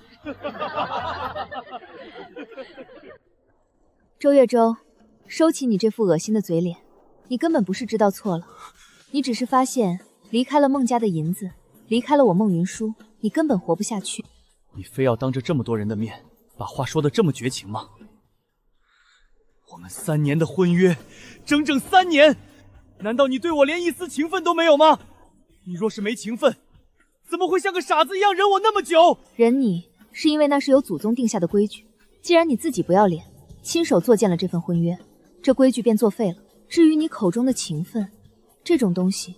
周月舟，收起你这副恶心的嘴脸，你根本不是知道错了，你只是发现离开了孟家的银子，离开了我孟云舒，你根本活不下去。你非要当着这么多人的面把话说得这么绝情吗？我们3年的婚约，整整3年，难道你对我连一丝情分都没有吗？你若是没情分，怎么会像个傻子一样忍我那么久？忍你是因为那是有祖宗定下的规矩，既然你自己不要脸，亲手作践了这份婚约，这规矩便作废了。至于你口中的情分，这种东西，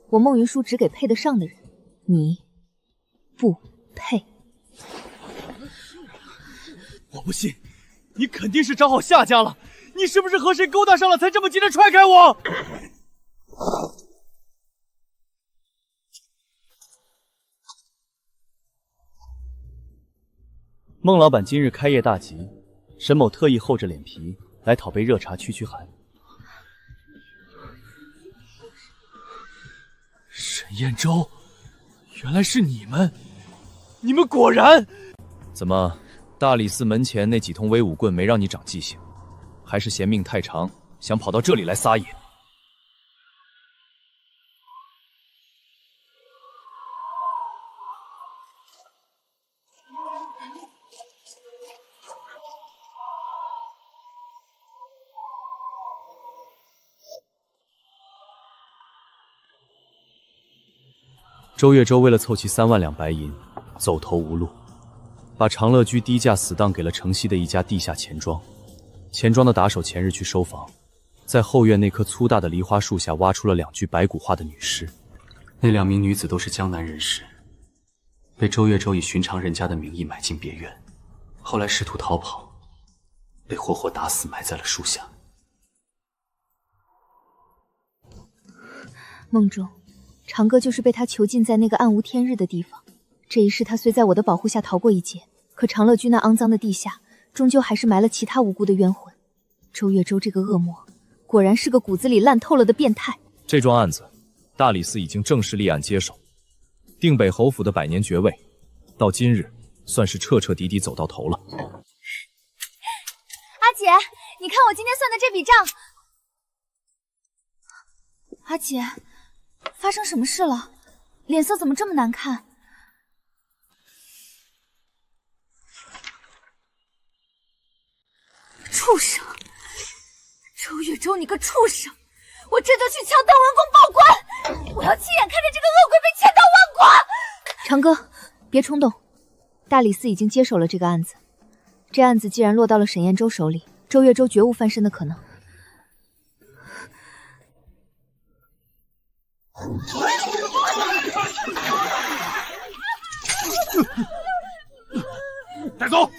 我孟云舒只给配得上的人，你不配。我不信，你肯定是找好下家了。你是不是和谁勾搭上了，才这么急着踹开我？孟老板今日开业大吉，沈某特意厚着脸皮来讨杯热茶驱驱寒。沈燕州，原来是你们！你们果然……怎么，大理寺门前那几通威武棍没让你长记性，还是嫌命太长，想跑到这里来撒野？周月舟为了凑齐3万两白银，走投无路，把长乐居低价死当给了城西的一家地下钱庄。钱庄的打手前日去收房，在后院那棵粗大的梨花树下挖出了2具白骨化的女尸。那2名女子都是江南人士，被周月舟以寻常人家的名义买进别院，后来试图逃跑，被活活打死埋在了树下。梦中长歌就是被他囚禁在那个暗无天日的地方。这一世他虽在我的保护下逃过一劫，可长乐居那肮脏的地下，终究还是埋了其他无辜的冤魂。周月舟这个恶魔，果然是个骨子里烂透了的变态。这桩案子，大理寺已经正式立案接手，定北侯府的百年爵位，到今日算是彻彻底底走到头了。阿姐，你看我今天算的这笔账。阿姐，发生什么事了？脸色怎么这么难看？畜生！周月舟，你个畜生！我这就去敲段文公报官！我要亲眼看着这个恶鬼被千刀万剐！长歌，别冲动，大理寺已经接手了这个案子。这案子既然落到了沈燕州手里，周月舟绝无翻身的可能。带走！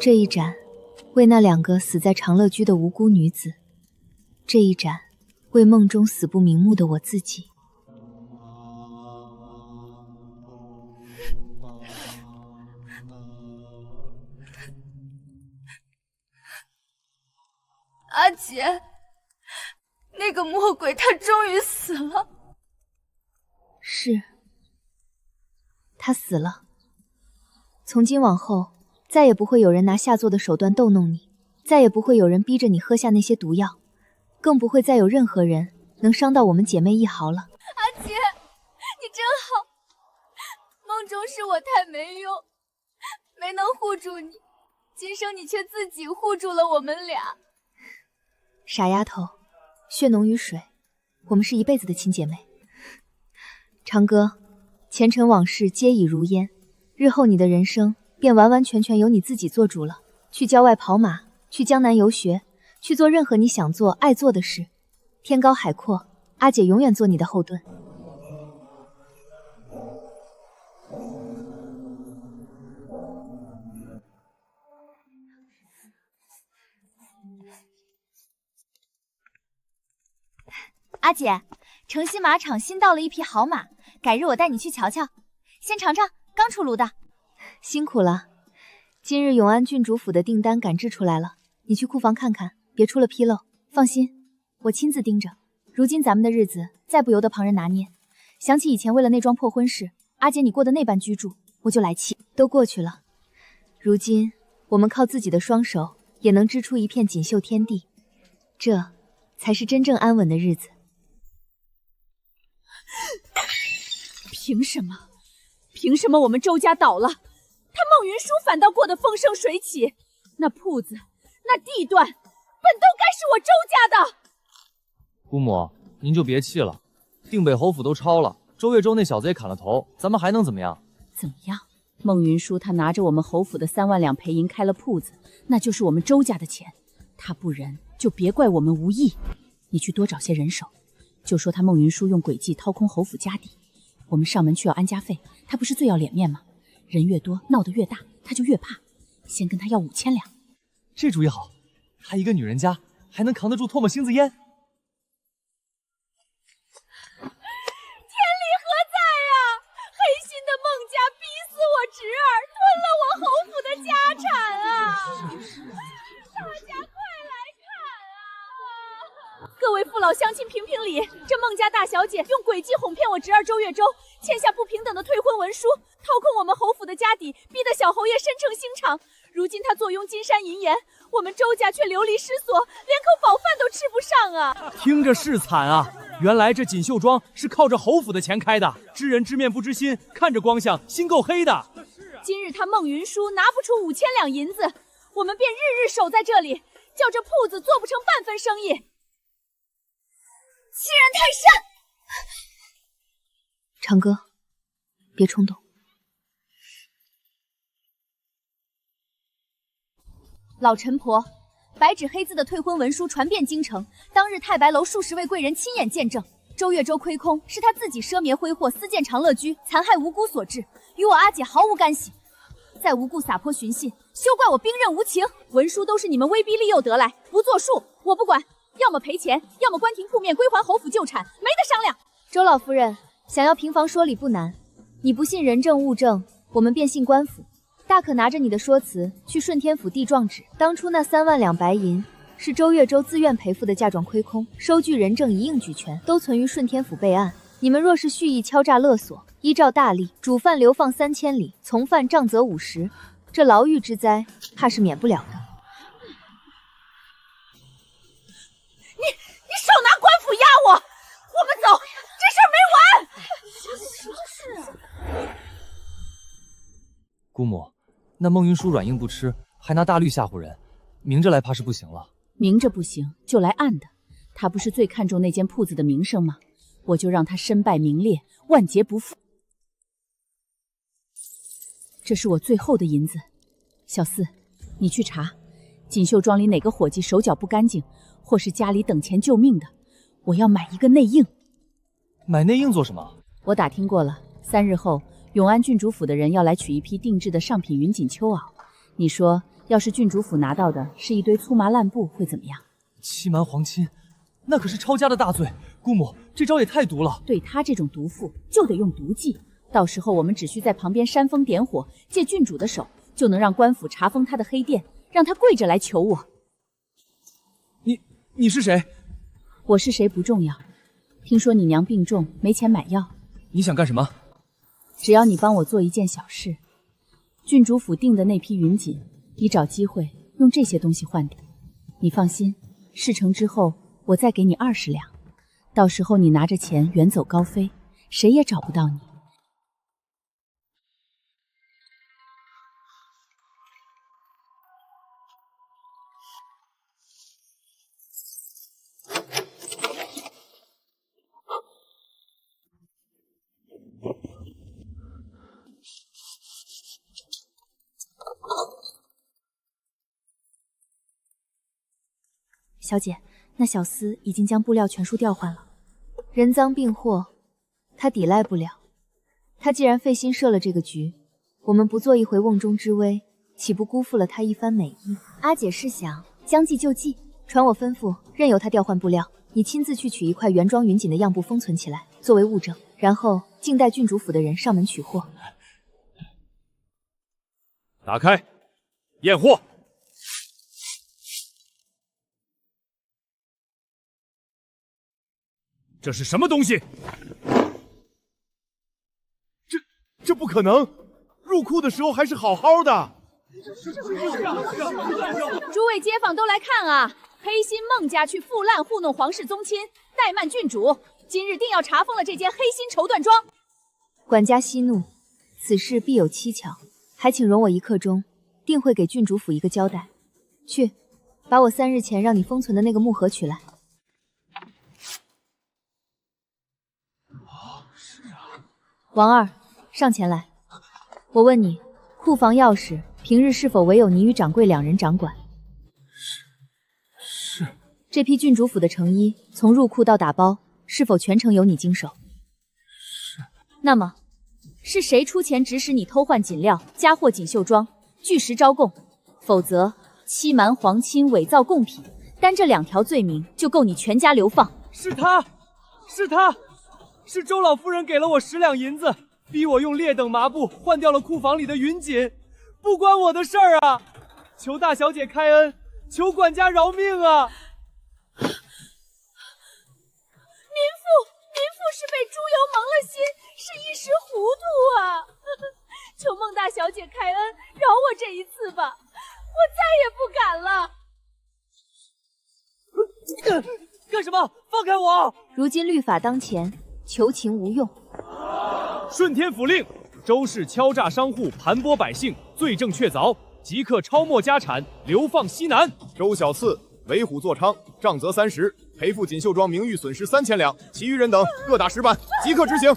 这一斩，为那2个死在长乐居的无辜女子；这一斩，为梦中死不瞑目的我自己。阿姐，那个魔鬼他终于死了。是，他死了。从今往后，再也不会有人拿下作的手段逗弄你，再也不会有人逼着你喝下那些毒药，更不会再有任何人能伤到我们姐妹一毫了。阿姐，你真好。梦中是我太没用，没能护住你，今生你却自己护住了我们俩。傻丫头，血浓于水，我们是一辈子的亲姐妹。长歌，前尘往事皆已如烟，日后你的人生便完完全全由你自己做主了。去郊外跑马，去江南游学，去做任何你想做、爱做的事。天高海阔，阿姐永远做你的后盾。阿姐，城西马场新到了一匹好马，改日我带你去瞧瞧。先尝尝，刚出炉的。辛苦了。今日永安郡主府的订单赶制出来了，你去库房看看，别出了纰漏。放心，我亲自盯着。如今咱们的日子再不由得旁人拿捏。想起以前为了那桩破婚事，阿姐你过的那般居住，我就来气。都过去了，如今我们靠自己的双手也能织出一片锦绣天地，这才是真正安稳的日子。凭什么？凭什么我们周家倒了，他孟云舒反倒过得风生水起？那铺子，那地段，本都该是我周家的。姑母，您就别气了，定北侯府都抄了，周月舟那小子也砍了头，咱们还能怎么样？怎么样？孟云舒他拿着我们侯府的3万两赔银开了铺子，那就是我们周家的钱，他不仁就别怪我们无义。你去多找些人手，就说他孟云舒用诡计掏空侯府家底，我们上门去要安家费，他不是最要脸面吗？人越多，闹得越大，他就越怕。先跟他要5000两。这主意好，他一个女人家还能扛得住唾沫星子烟？天理何在呀！黑心的孟家逼死我侄儿，吞了我侯府的家产啊！大家快来看啊！各位父老乡亲评评理，这孟家大小姐用诡计哄骗我侄儿周月舟，签下不平等的退婚文书，掏空我们侯府的家底，逼得小侯爷申请新场。如今他坐拥金山银盐，我们周家却流离失所，连口饱饭都吃不上啊！听着是惨啊！原来这锦绣庄是靠着侯府的钱开的，知人知面不知心，看着光像，心够黑的。今日他孟云舒拿不出5000两银子，我们便日日守在这里，叫这铺子做不成半分生意。欺人太甚！长哥，别冲动。老陈婆，白纸黑字的退婚文书传遍京城，当日太白楼数十位贵人亲眼见证，周月舟亏空是他自己奢靡挥霍，私建长乐居，残害无辜所致，与我阿姐毫无干系。再无故撒泼寻衅，休怪我兵刃无情。文书都是你们威逼利诱得来，不作数，我不管，要么赔钱，要么关停铺面归还侯府旧产，没得商量。周老夫人想要平房说理不难，你不信人证物证，我们便信官府。大可拿着你的说辞去顺天府递状纸，当初那3万两白银是周月舟自愿赔付的嫁妆亏空，收据人证一应俱全，都存于顺天府备案。你们若是蓄意敲诈勒索，依照大例，主犯流放3000里，从犯杖责50，这牢狱之灾怕是免不了的。你手拿官府压我，我们走，这事儿没完。姑母，那孟云舒软硬不吃，还拿大律吓唬人，明着来怕是不行了。明着不行，就来暗的。他不是最看重那间铺子的名声吗？我就让他身败名裂，万劫不复。这是我最后的银子，小四，你去查锦绣庄里哪个伙计手脚不干净，或是家里等钱救命的，我要买一个内应。买内应做什么？我打听过了，3日后永安郡主府的人要来取一批定制的上品云锦秋袄。你说，要是郡主府拿到的是一堆粗麻烂布，会怎么样？欺瞒皇亲，那可是抄家的大罪。姑母，这招也太毒了。对他这种毒妇，就得用毒计。到时候我们只需在旁边煽风点火，借郡主的手，就能让官府查封他的黑店，让他跪着来求我。你是谁？我是谁不重要。听说你娘病重，没钱买药。你想干什么？只要你帮我做一件小事，郡主府订的那批云锦，你找机会用这些东西换的。你放心，事成之后我再给你20两，到时候你拿着钱远走高飞，谁也找不到你。小姐，那小厮已经将布料全数调换了。人赃并获，他抵赖不了。他既然费心设了这个局，我们不做一回瓮中之鳖，岂不辜负了他一番美意？阿姐是想将计就计，传我吩咐，任由他调换布料，你亲自去取一块原装云锦的样布封存起来，作为物证，然后静待郡主府的人上门取货。打开，验货。这是什么东西？这不可能！入库的时候还是好好的。诸位街坊都来看啊！黑心孟家去腐烂糊弄皇室宗亲，怠慢郡主，今日定要查封了这间黑心绸缎庄。管家息怒，此事必有蹊跷，还请容我一刻钟，定会给郡主府一个交代。去，把我3日前让你封存的那个木盒取来。王二，上前来。我问你，库房钥匙平日是否唯有你与掌柜2人掌管？是。这批郡主府的成衣，从入库到打包，是否全程由你经手？是。那么，是谁出钱指使你偷换锦料，加货锦绣庄，据实招供？否则，欺瞒皇亲、伪造贡品，单这2条罪名就够你全家流放。是他，是周老夫人给了我10两银子，逼我用劣等麻布换掉了库房里的云锦，不关我的事儿啊！求大小姐开恩，求管家饶命啊！民妇是被猪油蒙了心，是一时糊涂啊！求孟大小姐开恩，饶我这一次吧，我再也不敢了。干什么？放开我！如今律法当前，求情无用。顺天府令，周氏敲诈商户，盘剥百姓，罪证确凿，即刻抄没家产，流放西南。周小次为虎作伥，杖责30，赔付锦绣庄名誉损失3000两，其余人等各打10板，即刻执行。